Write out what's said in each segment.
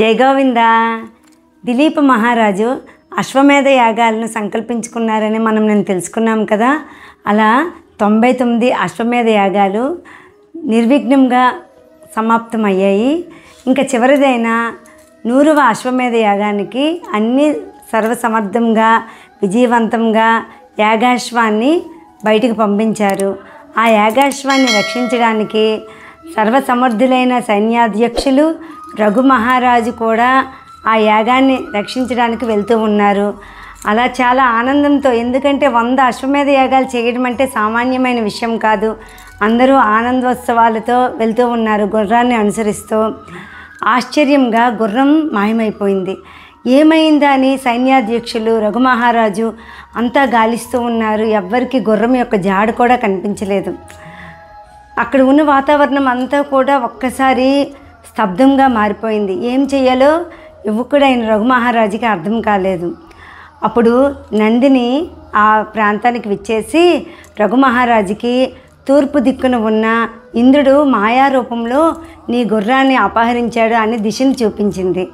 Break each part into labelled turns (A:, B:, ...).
A: జై గోవింద. దిలీప మహారాజు అశ్వమేధ యాగాలను సంకల్పించుకున్నారని నేను తెలుసుకున్నాం కదా. అలా 99 అశ్వమేధ యాగాలు నిర్విఘ్నంగా సమాప్తమయ్యాయి. ఇంకా చివరిదైన 100వ అశ్వమేధ యాగానికి అన్ని సర్వసమర్థంగా విజయవంతంగా యాగాశ్వాన్ని బయటికి పంపించారు. ఆ యాగాశ్వాన్ని రక్షించడానికి సర్వసమర్థులైన సైన్యాధ్యక్షులు రఘు మహారాజు కూడా ఆ యాగాన్ని రక్షించడానికి వెళ్తూ ఉన్నారు. అలా చాలా ఆనందంతో, ఎందుకంటే 100 అశ్వమేధ యాగాలు చేయడం అంటే సామాన్యమైన విషయం కాదు. అందరూ ఆనందోత్సవాలతో వెళ్తూ ఉన్నారు గుర్రాన్ని అనుసరిస్తూ. ఆశ్చర్యంగా గుర్రం మాయమైపోయింది. ఏమైందా అని సైన్యాధ్యక్షులు రఘు మహారాజు అంతా గాలిస్తూ ఉన్నారు. ఎవ్వరికి గుర్రం యొక్క జాడ కూడా కనిపించలేదు. అక్కడ ఉన్న వాతావరణం అంతా కూడా ఒక్కసారి స్తబ్దంగా మారిపోయింది. ఏం చేయాలో యువకుడైన రఘు మహారాజుకి అర్థం కాలేదు. అప్పుడు నందిని ఆ ప్రాంతానికి విచ్చేసి రఘు మహారాజుకి తూర్పు దిక్కున ఉన్న ఇంద్రుడు మాయారూపంలో నీ గుర్రాన్ని అపహరించాడు అని దిశను చూపించింది.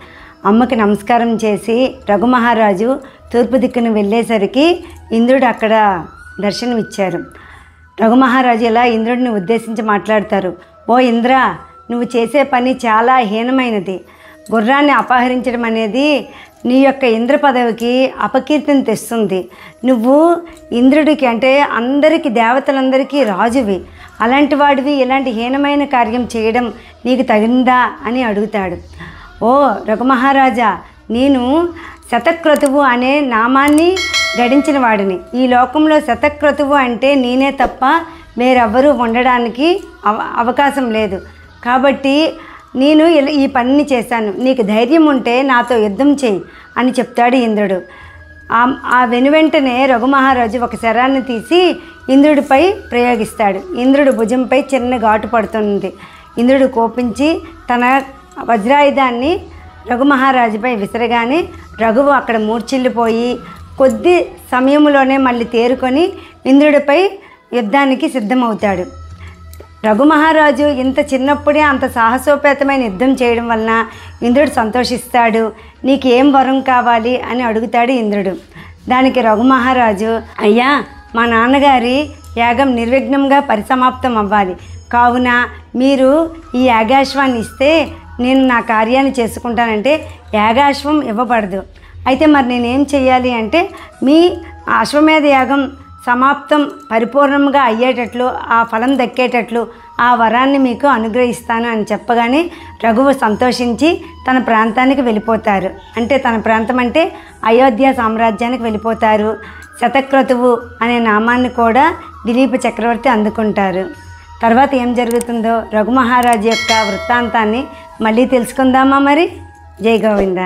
A: అమ్మకి నమస్కారం చేసి రఘు మహారాజు తూర్పు దిక్కున వెళ్ళేసరికి ఇంద్రుడు అక్కడ దర్శనమిచ్చారు. రఘు మహారాజు ఇలా ఇంద్రుడిని ఉద్దేశించి మాట్లాడతారు. ఓ ఇంద్ర, నువ్వు చేసే పని చాలా హీనమైనది. గుర్రాన్ని అపహరించడం అనేది నీ యొక్క ఇంద్ర పదవికి అపకీర్తిని తెస్తుంది. నువ్వు ఇంద్రుడికి అంటే అందరికీ దేవతలందరికీ రాజువి. అలాంటి వాడివి ఇలాంటి హీనమైన కార్యం చేయడం నీకు తగిందా అని అడుగుతాడు. ఓ రఘు మహారాజా, నేను శతక్రతువు అనే నామాన్ని గడించిన వాడిని. ఈ లోకంలో శతక్రతువు అంటే నేనే తప్ప వేరెవ్వరూ ఉండడానికి అవకాశం లేదు. కాబట్టి నేను ఈ పనిని చేశాను. నీకు ధైర్యం ఉంటే నాతో యుద్ధం చేయి అని చెప్తాడు ఇంద్రుడు. ఆ వెనువెంటనే రఘు మహారాజు ఒక శరాన్ని తీసి ఇంద్రుడిపై ప్రయోగిస్తాడు. ఇంద్రుడు భుజంపై చిన్న ఘాటు పడుతుంది. ఇంద్రుడు కోపించి తన వజ్రాయుధాన్ని రఘు మహారాజుపై విసరగానే రఘువు అక్కడ మూర్ఛిల్లిపోయి కొద్ది సమయంలోనే మళ్ళీ తేరుకొని ఇంద్రుడిపై యుద్ధానికి సిద్ధమవుతాడు. రఘు మహారాజు ఇంత చిన్నప్పుడే అంత సాహసోపేతమైన యుద్ధం చేయడం వలన ఇంద్రుడు సంతోషిస్తాడు. నీకు ఏం వరం కావాలి అని అడుగుతాడు ఇంద్రుడు. దానికి రఘు మహారాజు, అయ్యా, మా నాన్నగారి యాగం నిర్విఘ్నంగా పరిసమాప్తం అవ్వాలి. కావున మీరు ఈ యాగాశ్వాన్ని ఇస్తే నేను నా కార్యాన్ని చేసుకుంటానంటే యాగాశ్వం ఇవ్వబడదు. అయితే మరి నేనేం చెయ్యాలి అంటే మీ అశ్వమేధ యాగం సమాప్తం పరిపూర్ణంగా అయ్యేటట్లు, ఆ ఫలం దక్కేటట్లు ఆ వరాన్ని మీకు అనుగ్రహిస్తాను అని చెప్పగానే రఘువు సంతోషించి తన ప్రాంతానికి వెళ్ళిపోతారు. అంటే తన ప్రాంతం అంటే అయోధ్య సామ్రాజ్యానికి వెళ్ళిపోతారు. శతక్రతువు అనే నామాన్ని కూడా దిలీప చక్రవర్తి అందుకుంటారు. తర్వాత ఏం జరుగుతుందో రఘు మహారాజు యొక్క వృత్తాంతాన్ని మళ్ళీ తెలుసుకుందామా మరి. జై గోవింద.